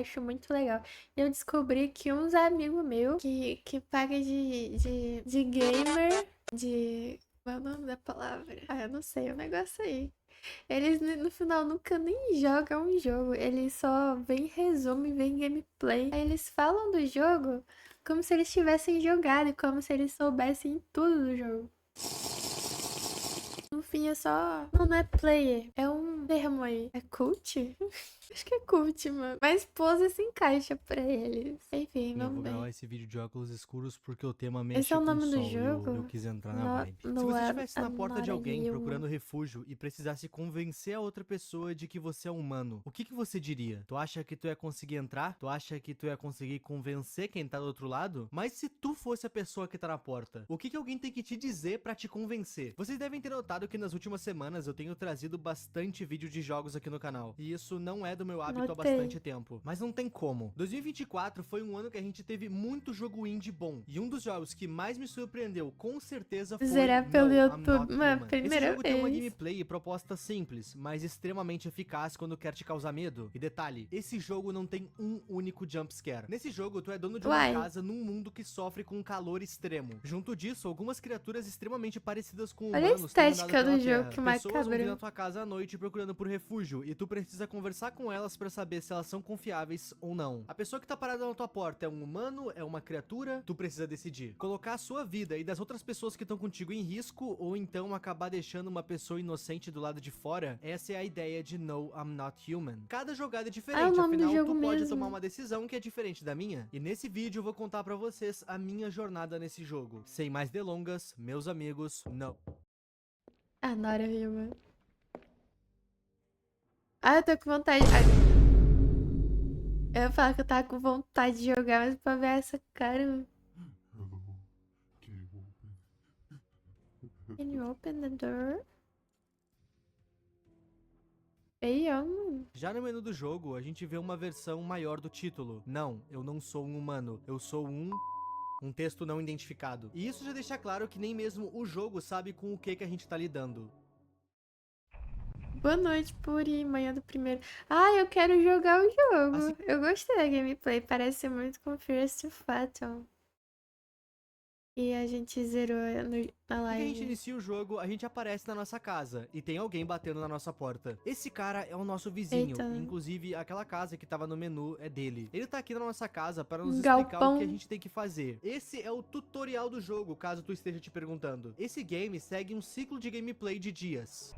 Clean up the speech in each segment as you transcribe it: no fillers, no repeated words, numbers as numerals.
acho muito legal. Eu descobri que uns amigos meus que paga de gamer, de. Qual é o nome da palavra? Ah, eu não sei, o negócio aí. Eles no final nunca nem jogam um jogo, eles só veem resumo e veem gameplay. Aí eles falam do jogo como se eles tivessem jogado e como se eles soubessem tudo do jogo. No fim é só. Não é player. É um termo aí. É cult? Acho que é cult, mano. Mas pose se encaixa pra eles. Enfim, Eu vamos vou gravar bem. esse vídeo de óculos escuros porque o tema Esse é mexe o com o nome do sol e eu jogo? quis entrar na No, vibe. Se no você I'm, estivesse na I'm porta not de a alguém human. procurando refúgio e precisasse convencer a outra pessoa de que você é humano, o que que você diria? Tu acha que tu ia conseguir entrar? Tu acha que tu ia conseguir convencer quem tá do outro lado? Mas se tu fosse a pessoa que tá na porta, o que que alguém tem que te dizer pra te convencer? Vocês devem ter notado que nas últimas semanas eu tenho trazido bastante vídeo de jogos aqui no canal. E isso não é do meu hábito há Notei. bastante tempo. Mas não tem como. 2024 foi um ano que a gente teve muito jogo indie bom. E um dos jogos que mais me surpreendeu, com certeza, foi Zerar pelo No, I'm YouTube. Not Mano, Human. Esse primeira jogo tem uma vez. gameplay e proposta simples, mas extremamente eficaz quando quer te causar medo. E detalhe, esse jogo não tem um único jumpscare. Nesse jogo, tu é dono de uma Uai. casa num mundo que sofre com um calor extremo. Junto disso, algumas criaturas extremamente parecidas com Olha a humanos têm andado estética pela do jogo, Terra. que Pessoas vão vir na macabro. tua casa à noite procurando por refúgio, e tu precisa conversar com elas pra saber se elas são confiáveis ou não. A pessoa que tá parada na tua porta é um humano, é uma criatura? Tu precisa decidir. Colocar a sua vida e das outras pessoas que estão contigo em risco, ou então acabar deixando uma pessoa inocente do lado de fora? Essa é a ideia de No, I'm Not Human. Cada jogada é Ah, é o diferente, nome do afinal jogo tu pode tomar mesmo. uma decisão que é diferente da minha. E nesse vídeo eu vou contar pra vocês a minha jornada nesse jogo. Sem mais delongas, meus amigos, No. Ah, Nora Human. Ah, eu tô com vontade. Ah, eu ia falar que eu tava com vontade de jogar, mas pra ver essa cara. Can you open the door? Ei, mano. Já no menu do jogo, a gente vê uma versão maior do título. Não, eu não sou um humano, eu sou um texto não identificado. E isso já deixa claro que nem mesmo o jogo sabe com o que a gente tá lidando. Boa noite, Puri, manhã do primeiro. Ah, eu quero jogar o Assim jogo. Eu gostei da gameplay, parece muito com First Fatal. E a gente zerou na que a gente live. inicia o jogo, a gente aparece na nossa casa e tem alguém batendo na nossa porta. Esse cara é o nosso vizinho, Eita, e inclusive aquela casa que tava no menu é dele. Ele tá aqui na nossa casa para nos explicar o que a galpão. gente tem que fazer. Esse é o tutorial do jogo, caso tu esteja te perguntando. Esse game segue um ciclo de gameplay de dias.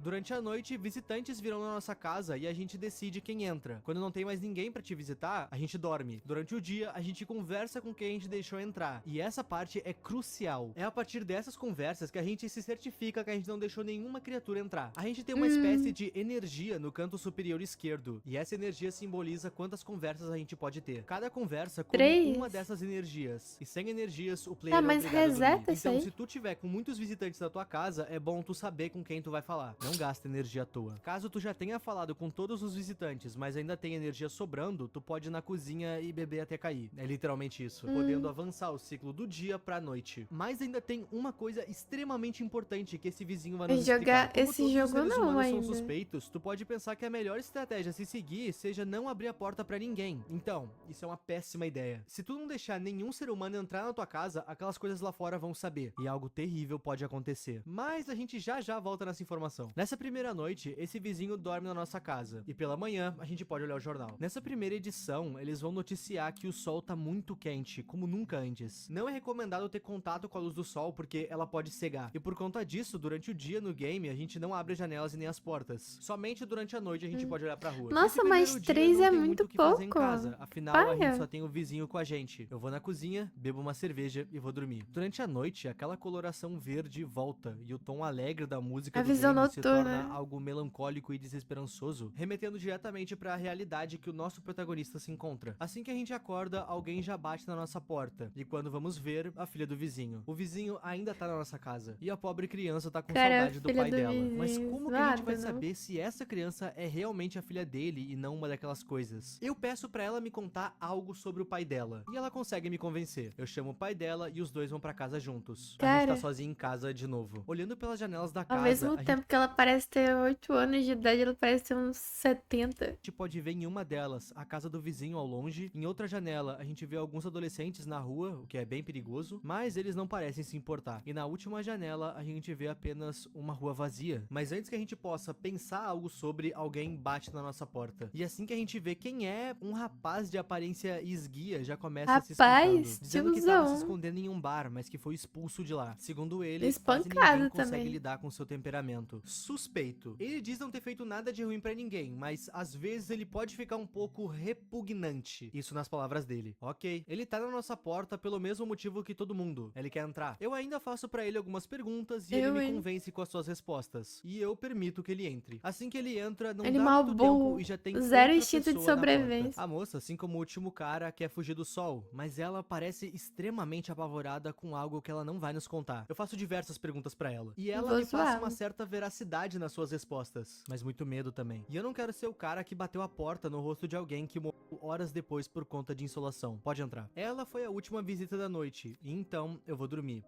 Durante a noite, visitantes virão na nossa casa e a gente decide quem entra. Quando não tem mais ninguém pra te visitar, a gente dorme. Durante o dia, a gente conversa com quem a gente deixou entrar. E essa parte é crucial. É a partir dessas conversas que a gente se certifica que a gente não deixou nenhuma criatura entrar. A gente tem uma espécie de energia no canto superior esquerdo. E essa energia simboliza quantas conversas a gente pode ter. Cada conversa come uma 3. dessas energias. E sem energias, o player Tá, é mas obrigado a dormir. reseta isso Então, aí. se tu tiver com muitos visitantes na tua casa, é bom tu saber com quem tu vai falar. Não gasta energia à toa. Caso tu já tenha falado com todos os visitantes, mas ainda tem energia sobrando, tu pode ir na cozinha e beber até cair. É literalmente isso. Podendo avançar o ciclo do dia pra noite. Mas ainda tem uma coisa extremamente importante que esse vizinho vai nos explicar. Jogar Como esse todos os jogo seres não humanos são ainda. suspeitos, tu pode pensar que a melhor estratégia a se seguir seja não abrir a porta pra ninguém. Então, isso é uma péssima ideia. Se tu não deixar nenhum ser humano entrar na tua casa, aquelas coisas lá fora vão saber. E algo terrível pode acontecer. Mas a gente já volta nessa informação. Nessa primeira noite, esse vizinho dorme na nossa casa. E pela manhã, a gente pode olhar o jornal. Nessa primeira edição, eles vão noticiar que o sol tá muito quente, como nunca antes. Não é recomendado ter contato com a luz do sol, porque ela pode cegar. E por conta disso, durante o dia no game, a gente não abre as janelas e nem as portas. Somente durante a noite a gente pode olhar pra rua. Nesse Nossa, mas primeiro dia, 3 não é tem muito muito o que fazer em pouco. casa. Afinal, a gente só Paia. tem o vizinho com a gente. Eu vou na cozinha, bebo uma cerveja e vou dormir. Durante a noite, aquela coloração verde volta, e o tom alegre da música A do visão game se torna noturna. algo melancólico e desesperançoso, remetendo diretamente para a realidade que o nosso protagonista se encontra. Assim que a gente acorda, alguém já bate na nossa porta, e quando vamos ver, a filha do vizinho. O vizinho ainda tá na nossa casa, e a pobre criança tá com Cara, saudade do filha pai do dela. Mas vizinho. como que a gente vai Zoado, não? saber se essa criança é realmente a filha dele e não uma daquelas coisas? Eu peço pra ela me contar algo sobre o pai dela, e ela consegue me convencer. Eu chamo o pai dela e os dois vão pra casa juntos. A gente tá Cara, sozinho em casa de novo. Olhando pelas janelas da ao casa, mesmo a gente tempo que ela parece ter 8 anos de idade, ela parece ter uns 70. A gente pode ver em uma delas a casa do vizinho ao longe. Em outra janela, a gente vê alguns adolescentes na rua, o que é bem perigoso, mas eles não parecem se importar. E na última janela, a gente vê apenas uma rua vazia. Mas antes que a gente possa pensar algo sobre, alguém bate na nossa porta. E assim que a gente vê quem é, um rapaz de aparência esguia já começa se Rapaz, explicando, dizendo que estava se tiozão. escondendo em um bar, mas que foi expulso de lá. Segundo ele, quase ninguém Espancado consegue também. lidar com seu temperamento. Suspeito. Ele diz não ter feito nada de ruim pra ninguém, mas às vezes ele pode ficar um pouco repugnante. Isso nas palavras dele. Ok. Ele tá na nossa porta pelo mesmo motivo que todo mundo. Ele quer entrar. Eu ainda faço pra ele algumas perguntas e ele me Hein? convence com as suas respostas. E eu permito que ele entre. Assim que ele entra, não dá Animal muito burro. tempo e já tem Zero outra instinto de pessoa na porta. sobrevivência. A moça, assim como o último cara, quer fugir do sol, mas ela parece extremamente apavorada com algo que ela não vai nos contar. Eu faço diversas perguntas pra ela. E ela Vou me passa zoar. uma certa veracidade nas suas respostas, mas muito medo também. E eu não quero ser o cara que bateu a porta no rosto de alguém que morreu horas depois por conta de insolação. Pode entrar. Ela foi a última visita da noite, e então eu vou dormir.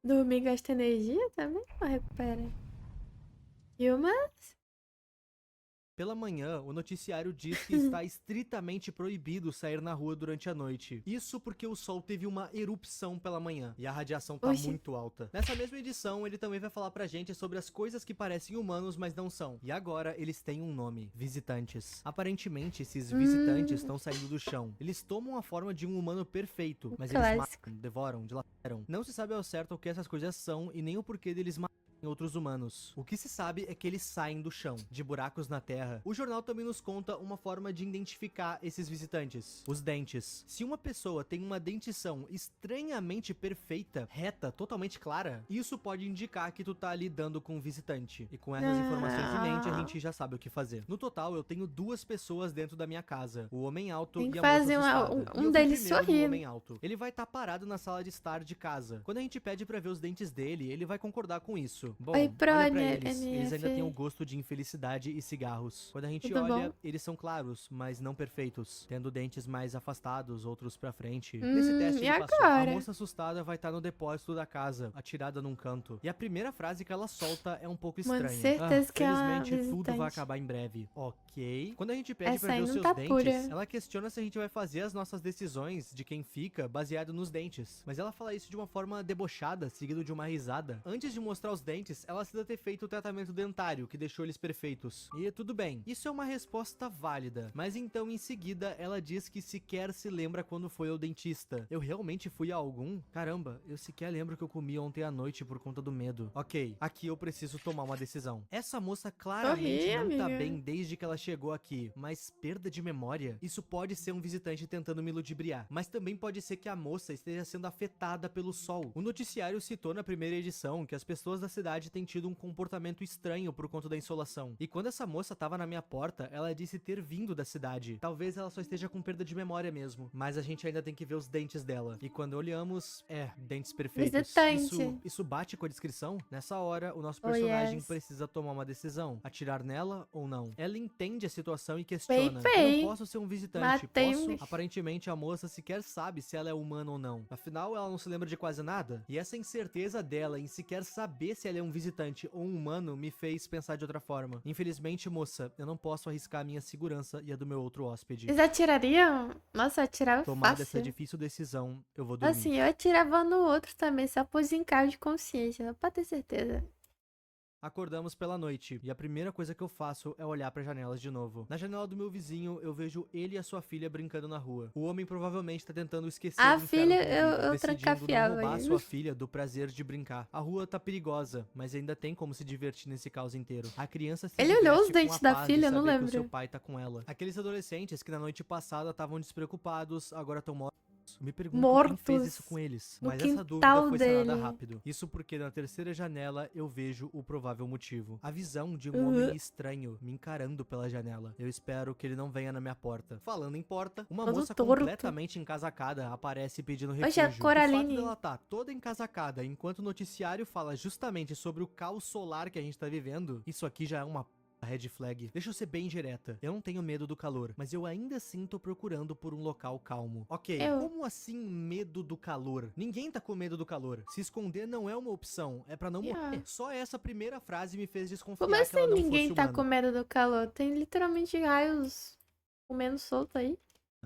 Dormir gasta energia também? Ou recupera? E uma? Pela manhã, o noticiário diz que está estritamente proibido sair na rua durante a noite. Isso porque o sol teve uma erupção pela manhã e a radiação tá Oxi. muito alta. Nessa mesma edição, ele também vai falar pra gente sobre as coisas que parecem humanos, mas não são. E agora, eles têm um nome: visitantes. Aparentemente, esses visitantes estão saindo do chão. Eles tomam a forma de um humano perfeito, mas eles Clássico. matam, devoram, dilaceram. Não se sabe ao certo o que essas coisas são e nem o porquê deles matarem outros humanos. O que se sabe é que eles saem do chão, de buracos na terra. O jornal também nos conta uma forma de identificar esses visitantes: os dentes. Se uma pessoa tem uma dentição estranhamente perfeita, reta, totalmente clara, isso pode indicar que tu tá lidando com um visitante. E com essas informações em mente, a gente já sabe o que fazer. No total, eu tenho 2 pessoas dentro da minha casa: o homem alto Tem e que a moça fazer assustada. um E eu fui deles primeiro no sorrir. homem alto. Ele vai estar parado na sala de estar de casa. Quando a gente pede pra ver os dentes dele, ele vai concordar com isso. Bom, Oi, olha Prone, pra eles. Eles ainda NF. têm o gosto de infelicidade e cigarros. Quando a gente Tudo olha, bom? eles são claros, mas não perfeitos, tendo dentes mais afastados, outros pra frente. Nesse teste E ele passou. A agora? moça assustada vai estar no depósito da casa, atirada num canto. E a primeira frase que ela solta é um pouco Mano, estranha. certeza que é uma felizmente tudo vai visitante. acabar em breve. Ok. Quando a gente pede Essa pra aí ver os não seus tá dentes, pura. ela questiona se a gente vai fazer as nossas decisões de quem fica baseado nos dentes. Mas ela fala isso de uma forma debochada, seguido de uma risada. Antes de mostrar os dentes, ela cita ter feito o tratamento dentário, que deixou eles perfeitos. E tudo bem, isso é uma resposta válida. Mas então, em seguida, ela diz que sequer se lembra quando foi ao dentista. Eu realmente fui a algum? Caramba, eu sequer lembro que eu comi ontem à noite por conta do medo. Ok, aqui eu preciso tomar uma decisão. Essa moça claramente Sorri, não tá amiga. bem desde que ela chegou aqui, mas perda de memória? Isso pode ser um visitante tentando me ludibriar, mas também pode ser que a moça esteja sendo afetada pelo sol. O noticiário citou na primeira edição que as pessoas da cidade têm tido um comportamento estranho por conta da insolação. E quando essa moça tava na minha porta, ela disse ter vindo da cidade. Talvez ela só esteja com perda de memória mesmo, mas a gente ainda tem que ver os dentes dela. E quando olhamos, dentes perfeitos. Visitante. Isso bate com a descrição? Nessa hora, o nosso Oh, personagem yes. precisa tomar uma decisão: atirar nela ou não. Ela entende a situação e questiona: Pei. eu não posso ser um visitante, Matei posso? um- Aparentemente a moça sequer sabe se ela é humana ou não. Afinal, ela não se lembra de quase nada. E essa incerteza dela em sequer saber se ela é um visitante ou um humano me fez pensar de outra forma. Infelizmente, moça, eu não posso arriscar a minha segurança e a do meu outro hóspede. Vocês atirariam? Nossa, eu atirava Tomada essa fácil. difícil decisão, eu vou dormir. Assim, eu atirava no outro também, só por desencargo de consciência, só pra ter certeza. Acordamos pela noite, e a primeira coisa que eu faço é olhar para janelas de novo. Na janela do meu vizinho, eu vejo ele e a sua filha brincando na rua. O homem provavelmente tá tentando esquecer A o inferno filha, que ele eu vive, decidindo não trancafiava roubar ele. sua filha do prazer de brincar. A rua tá perigosa, mas ainda tem como se divertir nesse caos inteiro. A criança se Ele olhou diverte os com dentes a da paz filha, de eu não saber que o seu lembro. pai tá com ela. Aqueles adolescentes que na noite passada estavam despreocupados, agora estão mortos. Me pergunto quem fez isso com eles, no mas essa dúvida quintal foi sanada dele. rápido. Isso porque na terceira janela eu vejo o provável motivo. A visão de um homem estranho me encarando pela janela. Eu espero que ele não venha na minha porta. Falando em porta, uma Todo moça torto. completamente encasacada aparece pedindo Oxe, a refúgio. O fato Coraline. dela tá toda encasacada enquanto o noticiário fala justamente sobre o caos solar que a gente tá vivendo, isso aqui já é uma Red flag. Deixa eu ser bem direta. Eu não tenho medo do calor, mas eu ainda assim tô procurando por um local calmo. Ok, como assim medo do calor? Ninguém tá com medo do calor. Se esconder não é uma opção, é pra não morrer. Só essa primeira frase me fez desconfiar Como que ela assim não ninguém fosse tá humana. com medo do calor? Tem literalmente raios comendo solto aí.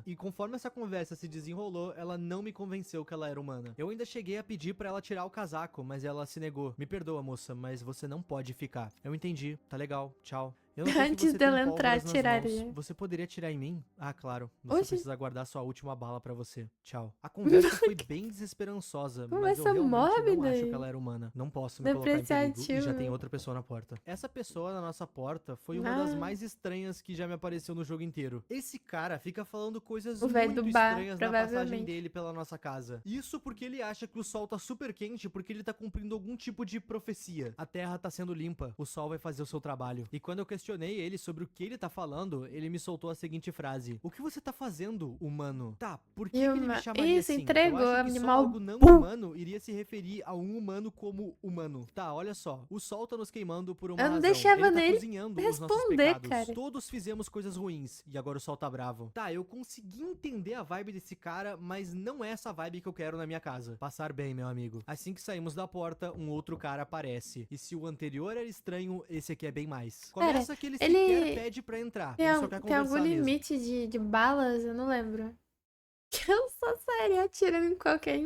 E conforme essa conversa se desenrolou, ela não me convenceu que ela era humana. Eu ainda cheguei a pedir pra ela tirar o casaco, mas ela se negou. Me perdoa, moça, mas você não pode ficar. Eu entendi, tá legal, tchau. Eu não sei que Antes você dela tem entrar, pólvoras nas mãos. tiraria. Você poderia atirar em mim? Ah, claro. Você Oxi, precisa guardar sua última bala pra você. Tchau. A conversa foi bem desesperançosa, mas eu conversa realmente não mórbida acho que aí. ela era humana. Não posso me colocar em perigo e já tem Depreciativo. outra pessoa na porta. Essa pessoa na nossa porta foi uma das mais estranhas que já me apareceu no jogo inteiro. Esse cara fica falando coisas O velho do muito bar, estranhas na passagem provavelmente. dele pela nossa casa. Isso porque ele acha que o sol tá super quente porque ele tá cumprindo algum tipo de profecia. A terra tá sendo limpa, o sol vai fazer o seu trabalho. E quando eu questionei ele sobre o que ele tá falando, ele me soltou a seguinte frase: o que você tá fazendo, humano? Tá, por que ele me chamaria Isso, assim? entregou, Eu acho que só animal. algo não Pum. humano iria se referir a um humano como humano. Tá, olha só, o sol tá nos queimando por uma Eu não razão. deixava Ele tá nem cozinhando os nossos responder, pecados. cara. Todos fizemos coisas ruins e agora o sol tá bravo. Tá, eu consegui entender a vibe desse cara, mas não é essa vibe que eu quero na minha casa. Passar bem, meu amigo. Assim que saímos da porta, um outro cara aparece. E se o anterior era estranho, esse aqui é bem mais. Começa que ele sequer pede pra entrar. Ele só quer Tem algum conversar mesmo. limite de balas? Eu não lembro. Que eu só sairia atirando em qualquer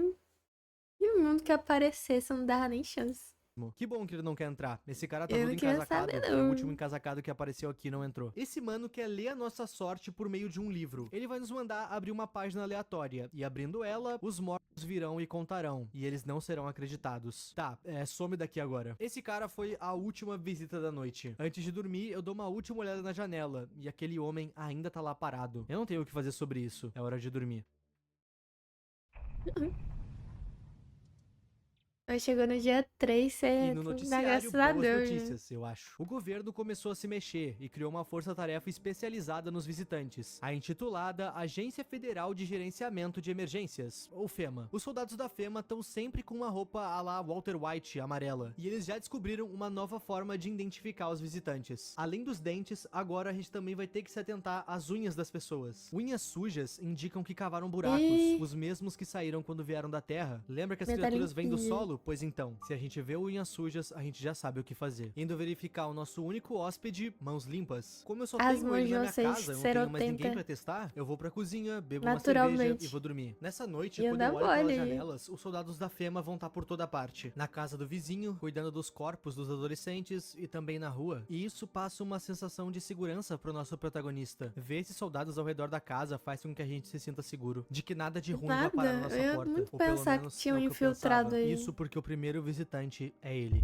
mundo que aparecesse, não dava nem chance. Que bom que ele não quer entrar. Esse cara tá Eu todo não queria encasacado. saber, E o não. último encasacado que apareceu aqui não entrou. Esse mano quer ler a nossa sorte por meio de um livro. Ele vai nos mandar abrir uma página aleatória. E abrindo ela, os mortos virão e contarão. E eles não serão acreditados. Tá, some daqui agora. Esse cara foi a última visita da noite. Antes de dormir, eu dou uma última olhada na janela. E aquele homem ainda tá lá parado. Eu não tenho o que fazer sobre isso. É hora de dormir. Aí chegou no dia 3, E você no dá noticiário, graças a boas Deus, né? notícias, eu acho. O governo começou a se mexer e criou uma força-tarefa especializada nos visitantes, a intitulada Agência Federal de Gerenciamento de Emergências, ou FEMA. Os soldados da FEMA estão sempre com uma roupa à la Walter White amarela, e eles já descobriram uma nova forma de identificar os visitantes. Além dos dentes, agora a gente também vai ter que se atentar às unhas das pessoas. Unhas sujas indicam que cavaram buracos, os mesmos que saíram quando vieram da Terra. Lembra que as criaturas vêm do solo? Pois então, se a gente vê unhas sujas, a gente já sabe o que fazer. Indo verificar o nosso único hóspede, mãos limpas. Como eu só tenho ele na minha casa, eu não tenho mais ninguém pra testar, eu vou pra cozinha, bebo uma cerveja e vou dormir. Nessa noite, quando eu olho pelas janelas, os soldados da FEMA vão estar por toda parte. Na casa do vizinho, cuidando dos corpos dos adolescentes e também na rua. E isso passa uma sensação de segurança pro nosso protagonista. Ver esses soldados ao redor da casa faz com que a gente se sinta seguro. De que nada de ruim vai parar na nossa porta. Muito Ou pelo pensar menos que tinha um é o que eu infiltrado pensava. aí. Isso porque o primeiro visitante é ele.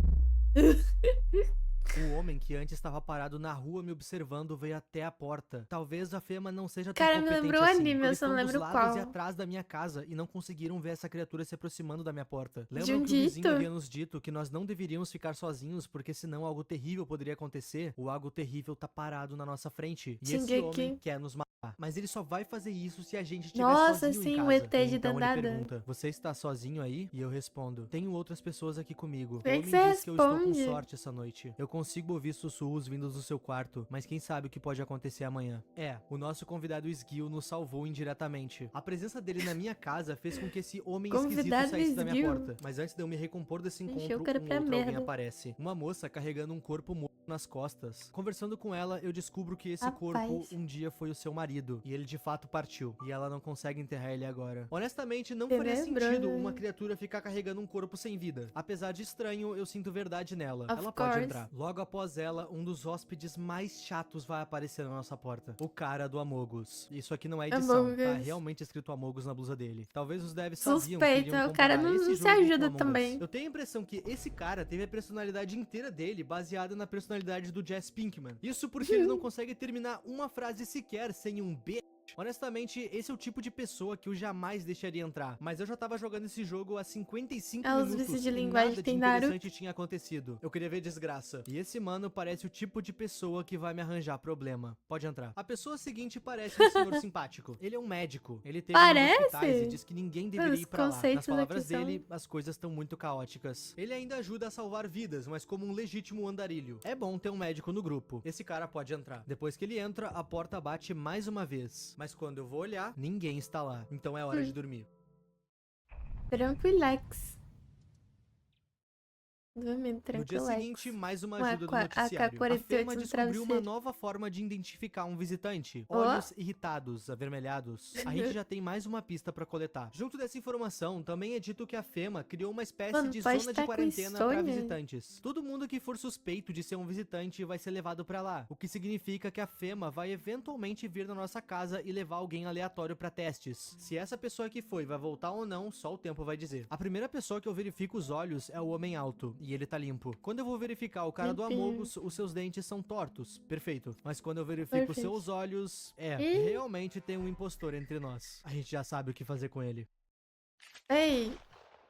O homem que antes estava parado na rua me observando veio até a porta. Talvez a FEMA não seja tão Cara, me competente lembrou assim. anime, eu Eles só não estão dos lembro lados qual. e atrás da minha casa e não conseguiram ver essa criatura se aproximando da minha porta. Lembram que o Jundito? vizinho havia nos dito que nós não deveríamos ficar sozinhos porque senão algo terrível poderia acontecer? O algo terrível tá parado na nossa frente. E esse homem quer nos matar. Mas ele só vai fazer isso se a gente estiver Nossa, sozinho em sim, casa. o ET de Então ele danada. pergunta: você está sozinho aí? E eu respondo: tenho outras pessoas aqui comigo. Por O que homem você diz que eu estou com responde? sorte essa noite. Eu consigo ouvir sussurros vindos do seu quarto, mas quem sabe o que pode acontecer amanhã. O nosso convidado esguio nos salvou indiretamente. A presença dele na minha casa fez com que esse homem esquisito saísse da minha porta. Mas antes de eu me recompor desse encontro, alguém aparece. Uma moça carregando um corpo morto nas costas. Conversando com ela, eu descubro que esse corpo um dia foi o seu marido, e ele de fato partiu, e ela não consegue enterrar ele agora. Honestamente, não faria sentido uma criatura ficar carregando um corpo sem vida. Apesar de estranho, eu sinto verdade nela. Ela pode entrar. Logo após ela, um dos hóspedes mais chatos vai aparecer na nossa porta. O cara do Amogus. Isso aqui não é edição, tá realmente escrito Amogus na blusa dele. Talvez os devs sabiam que iriam o cara não se ajuda também. Eu tenho a impressão que esse cara teve a personalidade inteira dele baseada na personalidade do Jesse Pinkman. Isso porque ele não consegue terminar uma frase sequer sem um B Honestamente, esse é o tipo de pessoa que eu jamais deixaria entrar. Mas eu já tava jogando esse jogo há 55 Os minutos vícios de e linguagem nada de tem Naruto. interessante tinha acontecido. Eu queria ver desgraça. E esse mano parece o tipo de pessoa que vai me arranjar problema. Pode entrar. A pessoa seguinte parece um senhor simpático. Ele é um médico. Ele teve nos hospitais e Parece? diz que ninguém Mano, deveria os ir pra lá. Nas conceitos aqui palavras são... dele, as coisas estão muito caóticas. Ele ainda ajuda a salvar vidas, mas como um legítimo andarilho. É bom ter um médico no grupo. Esse cara pode entrar. Depois que ele entra, a porta bate mais uma vez. Mas quando eu vou olhar, ninguém está lá. Então é hora de dormir. Tranquilex. Dormindo, No dia tranquilex. seguinte, mais uma Um ajuda do noticiário. A AK-48 Fema no descobriu uma travesseiro. nova forma de identificar um visitante. Ó. Olhos irritados, avermelhados. A gente já tem mais uma pista pra coletar. Junto dessa informação, também é dito que a Fema criou uma espécie Mano, de pode zona de estar com quarentena pra insônia. visitantes. Todo mundo que for suspeito de ser um visitante vai ser levado pra lá. O que significa que a Fema vai eventualmente vir na nossa casa e levar alguém aleatório pra testes. Se essa pessoa que foi vai voltar ou não, só o tempo vai dizer. A primeira pessoa que eu verifico os olhos é o homem alto, e ele tá limpo. Quando eu vou verificar o cara do Limpinho. Amogus, os seus dentes são tortos. Perfeito. Mas quando eu verifico os Perfeito. seus olhos, Ih. realmente tem um impostor entre nós. A gente já sabe o que fazer com ele. Ei,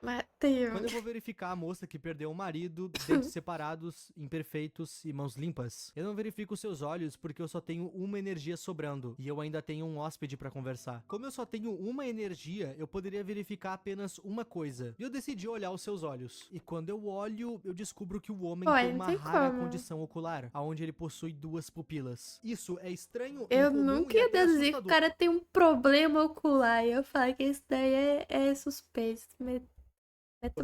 Matheus. Quando eu vou verificar a moça que perdeu o marido, dentes separados, imperfeitos e mãos limpas, eu não verifico seus olhos porque eu só tenho uma energia sobrando e eu ainda tenho um hóspede pra conversar. Como eu só tenho uma energia, eu poderia verificar apenas uma coisa. E eu decidi olhar os seus olhos. E quando eu olho, eu descubro que o homem Pô, tem não uma tem rara como. condição ocular, onde ele possui duas pupilas. Isso é estranho, Eu incomum nunca e ia até deduzir que o assustador. cara tem um problema ocular. E eu falo que isso daí é suspeito. Mete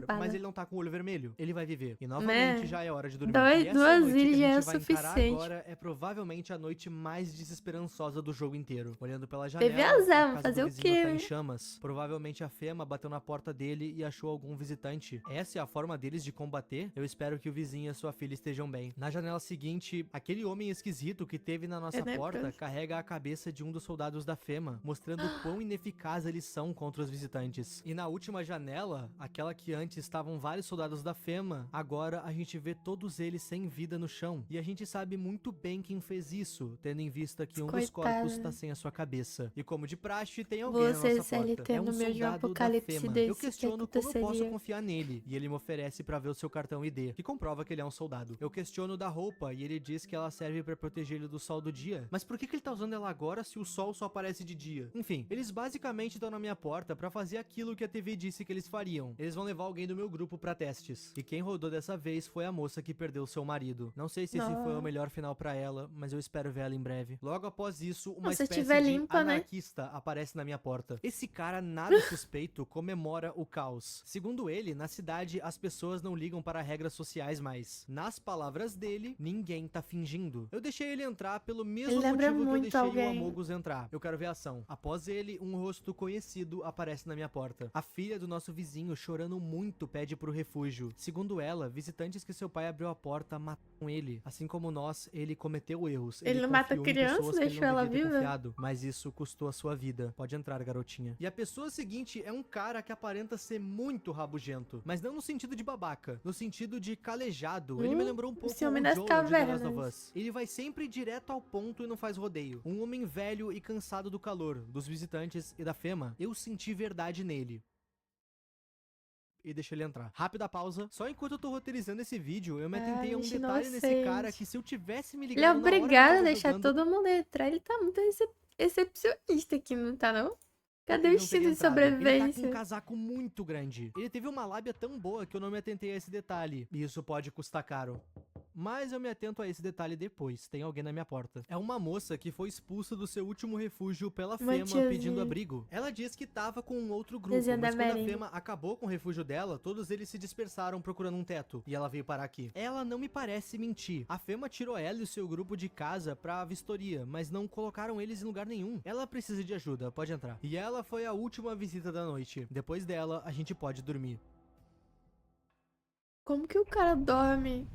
bala. Mas ele não tá com o olho vermelho. Ele vai viver. E novamente Né? já é hora de dormir. Dois- E essa duas noite que ilhas a já é gente o vai encarar suficiente. agora é provavelmente a noite mais desesperançosa do jogo inteiro. Olhando pela janela, Teve azar, a vamos casa fazer do o vizinho quê, tá em né? chamas. Provavelmente a Fema bateu na porta dele e achou algum visitante. Essa é a forma deles de combater. Eu espero que o vizinho e a sua filha estejam bem. Na janela seguinte, aquele homem esquisito que teve na nossa né, porta porque- carrega a cabeça de um dos soldados da Fema, mostrando o quão ineficaz eles são contra os visitantes. E na última janela, aquela que antes estavam vários soldados da Fema, agora a gente vê todos eles sem vida no chão. E a gente sabe muito bem quem fez isso, tendo em vista que um dos Coitado. corpos tá sem a sua cabeça. E como de praxe, tem alguém na Você, nossa porta. CLT, É um no meio de um soldado da apocalipse Fema. desse, Eu que questiono como eu posso aconteceria? confiar nele, e ele me oferece pra ver o seu cartão ID, que comprova que ele é um soldado. Eu questiono da roupa, e ele diz que ela serve pra proteger ele do sol do dia. Mas por que ele tá usando ela agora se o sol só aparece de dia? Enfim, eles basicamente estão na minha porta pra fazer aquilo que a TV disse que eles fariam. Eles vão levar alguém do meu grupo pra testes. E quem rodou dessa vez foi a moça que perdeu seu marido. Não sei se esse foi o Não. melhor final pra ela, mas eu espero ver ela em breve. Logo após isso, uma Não, se espécie tiver de limpa, né? anarquista aparece na minha porta. Esse cara nada suspeito comemora o caos. Segundo ele, na cidade as pessoas não ligam para regras sociais mais. Nas palavras dele, ninguém tá fingindo. Eu deixei ele entrar pelo mesmo Ele lembra motivo que eu muito deixei alguém. o Amogus entrar. Eu quero ver a ação. Após ele, um rosto conhecido aparece na minha porta. A filha do nosso vizinho, chorando muito, pede pro refúgio. Segundo ela, visitantes que seu pai abriu a porta mataram ele. Assim como nós, ele cometeu erros. Ele não mata confiou em criança, pessoas que ele deixou não ela devia ter viva? confiado, mas isso custou a sua vida. Pode entrar, garotinha. E a pessoa seguinte é um cara que aparenta ser muito rabugento, mas não no sentido de babaca, no sentido de calejado. Ele me lembrou um pouco esse homem o das Joel de The Last cavernas. of Us. Ele vai sempre direto ao ponto e não faz rodeio. Um homem velho e cansado do calor, dos visitantes e da Fema. Eu senti verdade nele. E deixa ele entrar. Rápida pausa. Só enquanto eu tô roteirizando esse vídeo, eu me atentei a um gente detalhe nesse inocente. cara que se eu tivesse me Ele é ligado na hora que eu obrigado a tava deixar jogando, todo mundo entrar. Ele tá muito recepcionista aqui, não tá não? Cadê o ele não instinto teria de entrado. Ele tá com sobrevivência? um casaco muito grande. Ele teve uma lábia tão boa que eu não me atentei a esse detalhe. E isso pode custar caro. Mas eu me atento a esse detalhe depois. Tem alguém na minha porta. É uma moça que foi expulsa do seu último refúgio pela Uma Fema tiazinha. pedindo abrigo. Ela diz que tava com um outro grupo, Tiazinha da mas quando a merenda. Fema acabou com o refúgio dela, todos eles se dispersaram procurando um teto. E ela veio parar aqui. Ela não me parece mentir. A Fema tirou ela e o seu grupo de casa pra vistoria, mas não colocaram eles em lugar nenhum. Ela precisa de ajuda, pode entrar. E ela foi a última visita da noite. Depois dela, a gente pode dormir. Como que o cara dorme?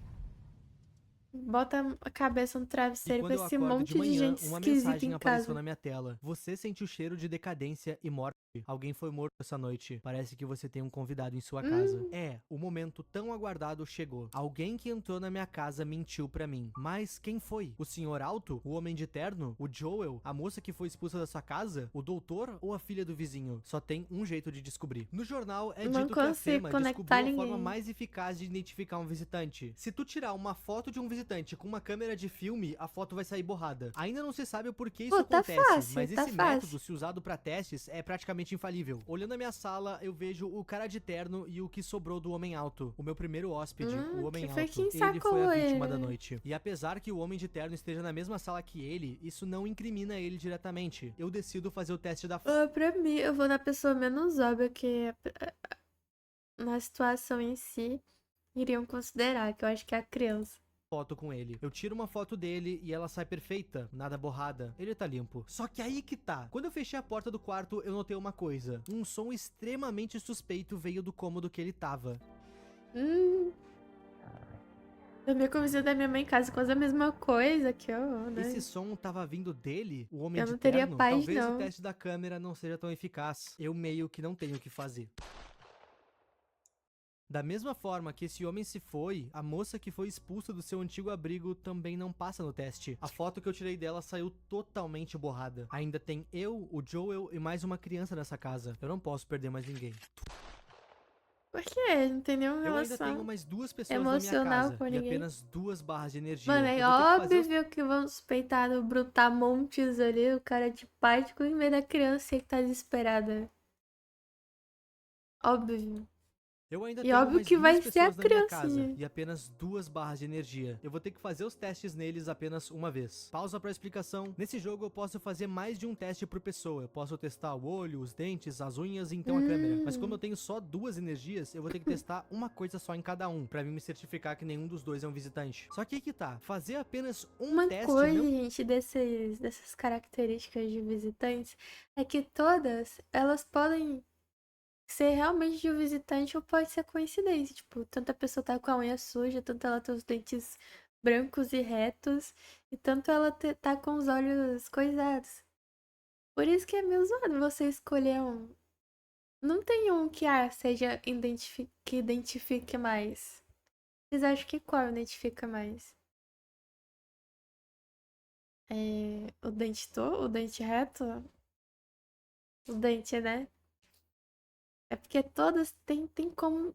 Bota a cabeça no E travesseiro com quando eu esse acordo monte de de manhã, gente uma esquisita mensagem em apareceu casa. na minha tela. Você sente o cheiro de decadência e morte Alguém foi morto essa noite. Parece que você tem um convidado em sua casa. O momento tão aguardado chegou. Alguém que entrou na minha casa mentiu pra mim. Mas quem foi? O senhor Alto? O homem de terno? O Joel? A moça que foi expulsa da sua casa? O doutor? Ou a filha do vizinho? Só tem um jeito de descobrir. No jornal é Não dito que a consigo Fema conectar descobriu a forma ninguém. mais eficaz de identificar um visitante. Se tu tirar uma foto de um visitante com uma câmera de filme, a foto vai sair borrada. Ainda não se sabe o porquê isso Pô, tá acontece, fácil, mas tá esse fácil. método, se usado pra testes, é praticamente infalível. Olhando a minha sala, eu vejo o cara de terno e o que sobrou do homem alto. O meu primeiro hóspede, o homem que foi alto. quem Ele sacou foi a vítima ele. da noite. E apesar que o homem de terno esteja na mesma sala que ele, isso não incrimina ele diretamente. Eu decido fazer o teste da Pra mim, eu vou na pessoa menos óbvia que na situação em si iriam considerar, que eu acho que é a criança. foto com ele. Eu tiro uma foto dele e ela sai perfeita, nada borrada. Ele tá limpo. Só que aí que tá. Quando eu fechei a porta do quarto, eu notei uma coisa. Um som extremamente suspeito veio do cômodo que ele tava. Eu me conversei da minha mãe em casa quase a mesma coisa que eu, né? Esse som tava vindo dele, o homem Eu de não teria terno? paz, Talvez não. o teste da câmera não seja tão eficaz. Eu meio que não tenho o que fazer. Da mesma forma que esse homem se foi, a moça que foi expulsa do seu antigo abrigo também não passa no teste. A foto que eu tirei dela saiu totalmente borrada. Ainda tem eu, o Joel e mais uma criança nessa casa. Eu não posso perder mais ninguém. Por quê? Não tem nenhuma Eu ainda tenho relação mais 2 pessoas na minha emocional casa com e ninguém. apenas 2 barras de energia. Mano, é Eu vou ter que fazer os óbvio que vão suspeitar do Brutamontes ali, o cara de pático, em vez da criança que tá desesperada. Óbvio. Eu ainda E tenho óbvio mais que 2 vai ser a pessoas na minha casa criancinha. e apenas 2 barras de energia. Eu vou ter que fazer os testes neles apenas uma vez. Pausa pra explicação. Nesse jogo eu posso fazer mais de um teste por pessoa. Eu posso testar o olho, os dentes, as unhas e então a câmera. Mas como eu tenho só 2 energias, eu vou ter que testar uma coisa só em cada um, pra mim me certificar que nenhum dos dois é um visitante. Só que aí que tá. Fazer apenas um Uma teste coisa, não... gente, dessas características de visitantes é que todas elas podem ser realmente de um visitante ou pode ser coincidência. Tipo, tanto a pessoa tá com a unha suja, tanto ela tem os dentes brancos e retos, e tanto ela tá com os olhos coisados. Por isso que é meio zoado você escolher um. Não tem um que seja que identifique mais. Vocês acham que qual identifica mais? O dente o dente reto? O dente, né? É porque todas tem como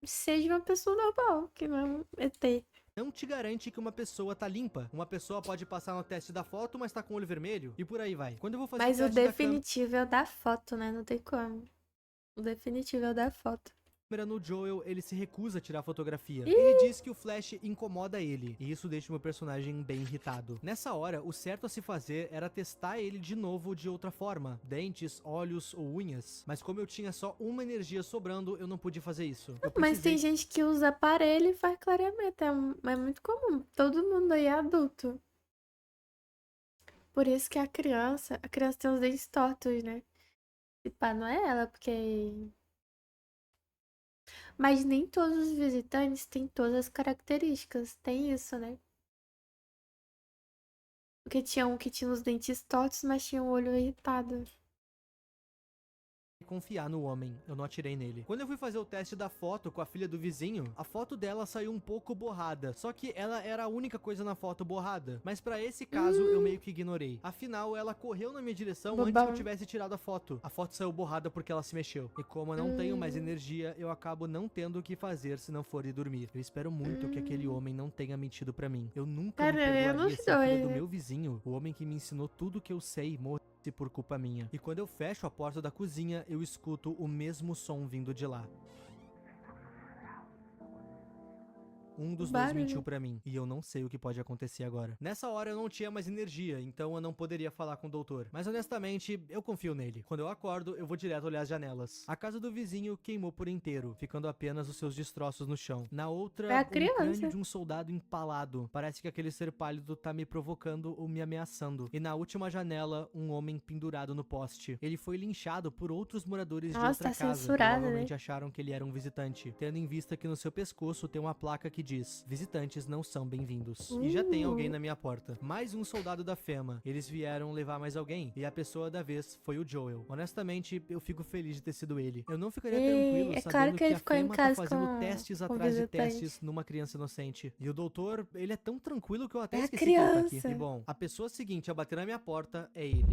seja uma pessoa normal, que não é um ET. não te garante que uma pessoa tá limpa. Uma pessoa pode passar no teste da foto, mas tá com o olho vermelho, e por aí vai. Quando eu vou fazer Mas o o teste da câmera definitivo é o da foto, né? Não tem como. O definitivo é o da foto. no Joel, ele se recusa a tirar fotografia. Ih! Ele diz que o flash incomoda ele, e isso deixa o meu personagem bem irritado. Nessa hora, o certo a se fazer era testar ele de novo de outra forma, dentes, olhos ou unhas. Mas como eu tinha só uma energia sobrando, eu não pude fazer isso. Mas tem gente que usa aparelho e faz clareamento. É muito comum. Todo mundo aí é adulto. Por isso que a criança tem os dentes tortos, né? E pá, não é ela, porque... Mas nem todos os visitantes têm todas as características. Tem isso, né? Porque tinha um que tinha os dentes tortos, mas tinha o olho irritado. confiar no homem, eu não atirei nele. Quando eu fui fazer o teste da foto com a filha do vizinho, a foto dela saiu um pouco borrada, só que ela era a única coisa na foto borrada. Mas pra esse caso, eu meio que ignorei. Afinal, ela correu na minha direção antes que eu tivesse tirado a foto. A foto saiu borrada porque ela se mexeu. E como eu não tenho mais energia, eu acabo não tendo o que fazer se não for ir dormir. Eu espero muito que aquele homem não tenha mentido pra mim. Eu nunca me perdoaria se a filha do meu vizinho, o homem que me ensinou tudo que eu sei, morresse por culpa minha. E quando eu fecho a porta da cozinha, eu escuto o mesmo som vindo de lá. Um dos dois mentiu pra mim, e eu não sei o que pode acontecer agora. Nessa hora eu não tinha mais energia, então eu não poderia falar com o doutor. Mas honestamente, eu confio nele. Quando eu acordo, eu vou direto olhar as janelas. A casa do vizinho queimou por inteiro, ficando apenas os seus destroços no chão. Na outra, um crânio de um soldado empalado. Parece que aquele ser pálido tá me provocando ou me ameaçando. E na última janela, um homem pendurado no poste. Ele foi linchado por outros moradores de outra casa. Provavelmente acharam que ele era um visitante, tendo em vista que no seu pescoço tem uma placa que diz: visitantes não são bem-vindos. E já tem alguém na minha porta. Mais um soldado da Fema. Eles vieram levar mais alguém. E a pessoa da vez foi o Joel. Honestamente, eu fico feliz de ter sido ele. Eu não ficaria tranquilo É sabendo claro que ele a ficou em Fema tá casa fazendo testes com atrás de visitante. testes numa criança inocente. E o doutor, ele é tão tranquilo que eu até É a esqueci que ele tá aqui. criança. E bom, a pessoa seguinte a bater na minha porta é ele.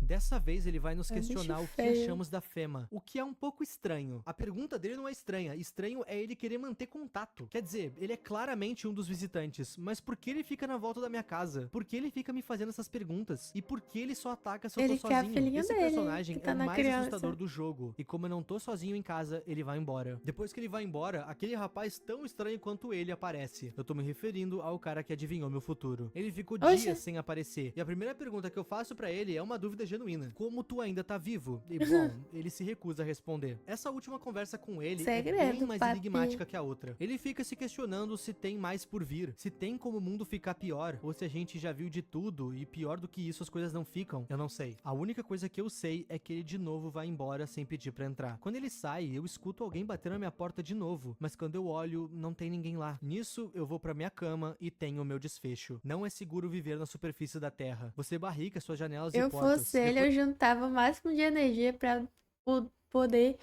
Dessa vez ele vai nos É bicho questionar o que feio. achamos da Fema, o que é um pouco estranho. A pergunta dele não é estranha, estranho é ele querer manter contato. Quer dizer, ele é claramente um dos visitantes, mas por que ele fica na volta da minha casa? Por que ele fica me fazendo essas perguntas? E por que ele só ataca se eu tô Ele quer a sozinho? filhinha Esse dele, personagem que tá é o na mais criança. assustador do jogo, e como eu não tô sozinho em casa, ele vai embora. Depois que ele vai embora, aquele rapaz tão estranho quanto ele aparece. Eu tô me referindo ao cara que adivinhou meu futuro. Ele ficou Oxe. dias sem aparecer, e a primeira pergunta que eu faço pra ele é uma dúvida genuína. Como tu ainda tá vivo? E bom, ele se recusa a responder. Essa última conversa com ele é bem Segredo, mais papi. enigmática que a outra. Ele fica se questionando se tem mais por vir, se tem como o mundo ficar pior, ou se a gente já viu de tudo e pior do que isso as coisas não ficam. Eu não sei. A única coisa que eu sei é que ele de novo vai embora sem pedir pra entrar. Quando ele sai, eu escuto alguém bater na minha porta de novo, mas quando eu olho, não tem ninguém lá. Nisso, eu vou pra minha cama e tenho o meu desfecho. Não é seguro viver na superfície da Terra. Você barrica suas janelas e Eu portas. fosse ele, eu juntava o máximo de energia pra poder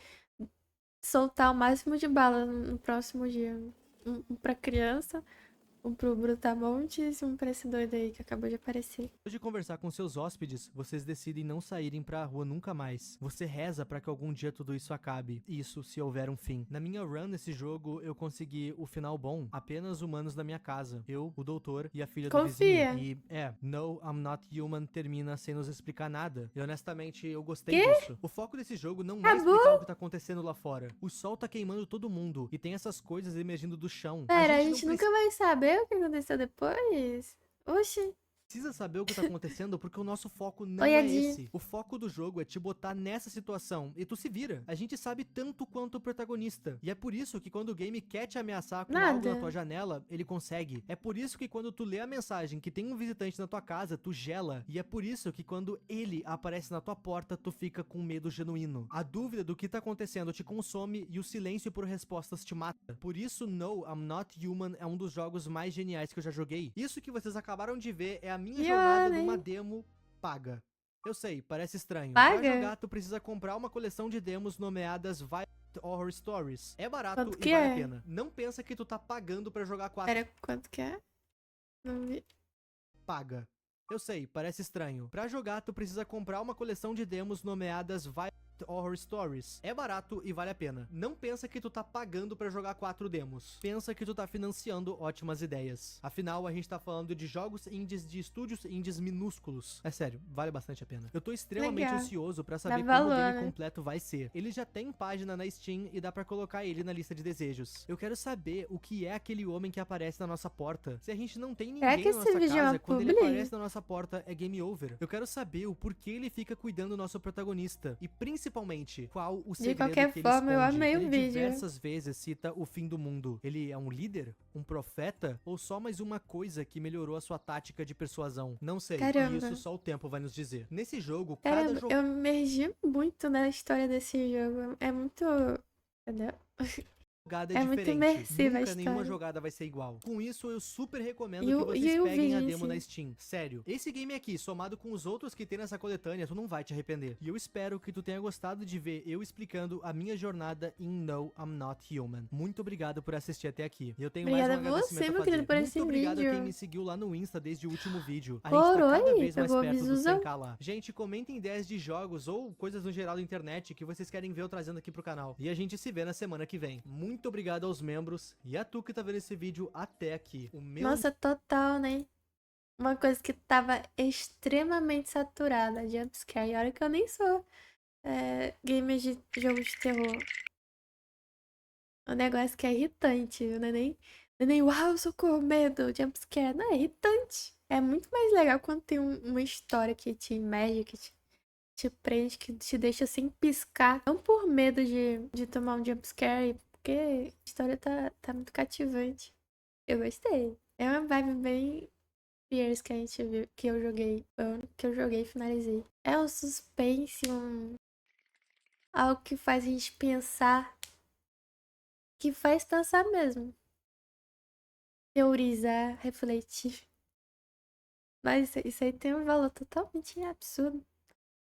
soltar o máximo de bala no próximo dia. Um pra criança, um pro Brutamontes e um pra esse doido aí que acabou de aparecer. Depois de conversar com seus hóspedes, vocês decidem não saírem pra rua nunca mais. Você reza pra que algum dia tudo isso acabe. Isso se houver um fim. Na minha run nesse jogo, eu consegui o final bom. Apenas humanos da minha casa. Eu, o doutor e a filha do Confia. vizinho. E, No, I'm Not Human termina sem nos explicar nada. E honestamente, eu gostei Quê? disso. O foco desse jogo não é Acabou? explicar o que tá acontecendo lá fora. O sol tá queimando todo mundo. E tem essas coisas emergindo do chão. Pera, a não gente nunca vai saber o que aconteceu depois? Oxi. precisa saber o que tá acontecendo porque o nosso foco não Oi, é Adi. esse. O foco do jogo é te botar nessa situação e tu se vira. A gente sabe tanto quanto o protagonista. E é por isso que quando o game quer te ameaçar com algo na Nada. tua janela, ele consegue. É por isso que quando tu lê a mensagem que tem um visitante na tua casa, tu gela. E é por isso que quando ele aparece na tua porta, tu fica com medo genuíno. A dúvida do que tá acontecendo te consome e o silêncio por respostas te mata. Por isso, No, I'm Not Human é um dos jogos mais geniais que eu já joguei. Isso que vocês acabaram de ver é a minha jornada hein? numa demo paga. Eu sei, parece estranho. Paga? Pra jogar, tu precisa comprar uma coleção de demos nomeadas Violent Horror Stories. É barato Quanto e que vale é? a pena. Não pensa que tu tá pagando pra jogar 4 Pera, quanto que é? Não vi. paga. Eu sei, parece estranho. Pra jogar, tu precisa comprar uma coleção de demos nomeadas Violent Horror Stories. É barato e vale a pena. Não pensa que tu tá pagando pra jogar 4 demos. Pensa que tu tá financiando ótimas ideias. Afinal, a gente tá falando de jogos indies de estúdios indies minúsculos. É sério, vale bastante a pena. Eu tô extremamente Legal. ansioso pra saber Dá como o valor, game né? completo vai ser. Ele já tem página na Steam e dá pra colocar ele na lista de desejos. Eu quero saber o que é aquele homem que aparece na nossa porta. Se a gente não tem Será ninguém que na esse nossa vídeo é uma casa, quando ele publi? aparece na nossa porta é game over. Eu quero saber o porquê ele fica cuidando do nosso protagonista e principalmente qual o segredo qualquer que ele forma, eu esconde. amei o Ele vídeo. diversas vezes cita o fim do mundo. Ele é um líder? Um profeta? Ou só mais uma coisa que melhorou a sua tática de persuasão? Não sei. Caramba. E isso só o tempo vai nos dizer. Nesse jogo, cada Caramba, jogo eu me imergi muito na história desse jogo. É muito. Entendeu? jogada é É muito diferente. imersiva a Nunca nenhuma história. jogada vai ser igual. Com isso, eu super recomendo E que o vocês peguem a vídeo em demo si. na Steam. Sério. Esse game aqui, somado com os outros que tem nessa coletânea, tu não vai te arrepender. E eu espero que tu tenha gostado de ver eu explicando a minha jornada em No, I'm Not Human. Muito obrigado por assistir até aqui. E eu tenho Obrigada mais um a você, agradecimento meu a querido, fazer. por Muito esse obrigado a vídeo. quem me seguiu lá no Insta desde o último vídeo. A gente tá Oi, cada vez mais pegou perto do Bizuzão? 100k lá. Gente, comentem ideias de jogos ou coisas no geral da internet que vocês querem ver eu trazendo aqui pro canal. E a gente se vê na semana que vem. Muito obrigado aos membros e a tu que tá vendo esse vídeo até aqui. O meu Nossa, total, né? Uma coisa que tava extremamente saturada, jumpscare. E olha que eu nem sou gamer de jogo de terror. Um negócio que é irritante, não é nem uau, socorro, medo, jumpscare. Não, é irritante. É muito mais legal quando tem uma história que te imerge, que te prende, que te deixa sem piscar. Não por medo de tomar um jumpscare, porque a história tá muito cativante. Eu gostei. É uma vibe bem Fears que a gente viu, que eu joguei. Que eu joguei e finalizei. É um suspense, algo que faz a gente pensar. Que faz pensar mesmo. teorizar, refletir. Mas isso aí tem um valor totalmente absurdo.